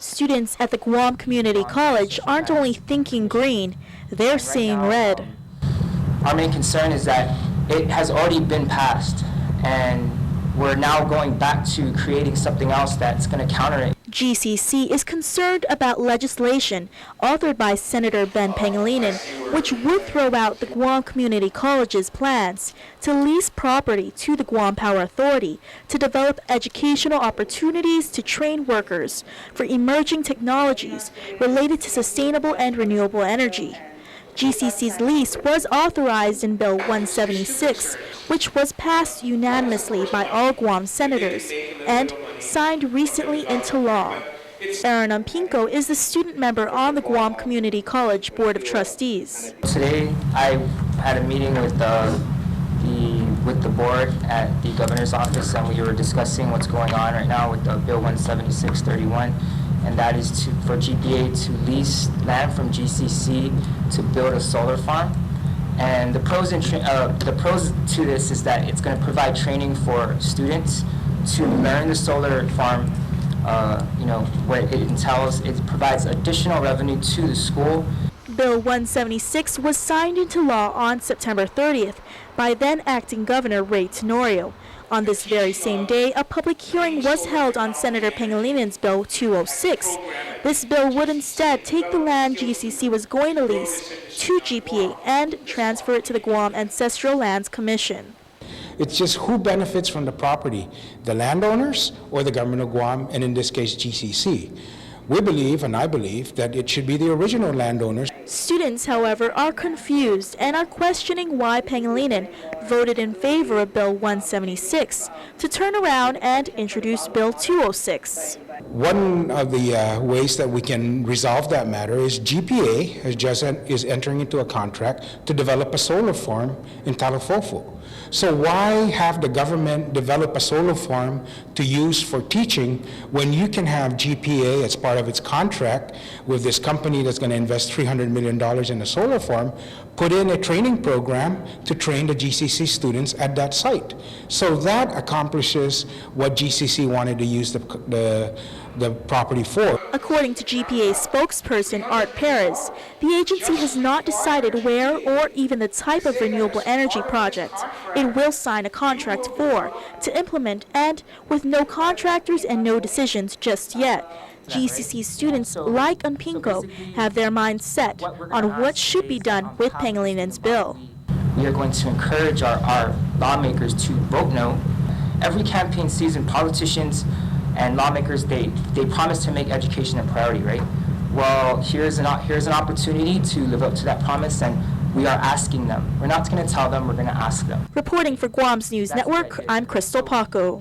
Students at the Guam Community College aren't only thinking green, they're seeing red. Our main concern is that it has already been passed, and we're now going back to creating something else that's going to counter it. GCC is concerned about legislation authored by Senator Ben Pangelinan, which would throw out the Guam Community College's plans to lease property to the Guam Power Authority to develop educational opportunities to train workers for emerging technologies related to sustainable and renewable energy. GCC's lease was authorized in Bill 176, which was passed unanimously by all Guam senators and signed recently into law. Aaron Pinko is the student member on the Guam Community College Board of Trustees. Today, I had a meeting with the board at the governor's office, and we were discussing what's going on right now with the Bill 176-31. And that is for GPA to lease land from GCC to build a solar farm. And the pros to this is that it's going to provide training for students to learn the solar farm. What it entails, it provides additional revenue to the school. Bill 176 was signed into law on September 30th by then Acting Governor Ray Tenorio. On this very same day, a public hearing was held on Senator Pangelinan's Bill 206. This bill would instead take the land GCC was going to lease to GPA and transfer it to the Guam Ancestral Lands Commission. It's just who benefits from the property, the landowners or the government of Guam, and in this case GCC. We believe, and I believe, that it should be the original landowners. Students, however, are confused and are questioning why Pangelinan voted in favor of Bill 176 to turn around and introduce Bill 206. One of the ways that we can resolve that matter is GPA is entering into a contract to develop a solar farm in Talafofo. So why have the government develop a solar farm to use for teaching when you can have GPA as part of its contract with this company that's going to invest $300 million in a solar farm, put in a training program to train the GCC students at that site. So that accomplishes what GCC wanted to use the property for. According to GPA spokesperson Art Perez, the agency has not decided where or even the type of renewable energy project it will sign a contract for to implement, and with no contractors and no decisions just yet. GCC students like Unpinko have their minds set on what should be done with Pangelinan's bill. We are going to encourage our lawmakers to vote no. Every campaign season, politicians and lawmakers, they promise to make education a priority, right? Well, here's an opportunity to live up to that promise, and we are asking them. We're not going to tell them, we're going to ask them. Reporting for Guam's News Network, I'm Crystal Paco.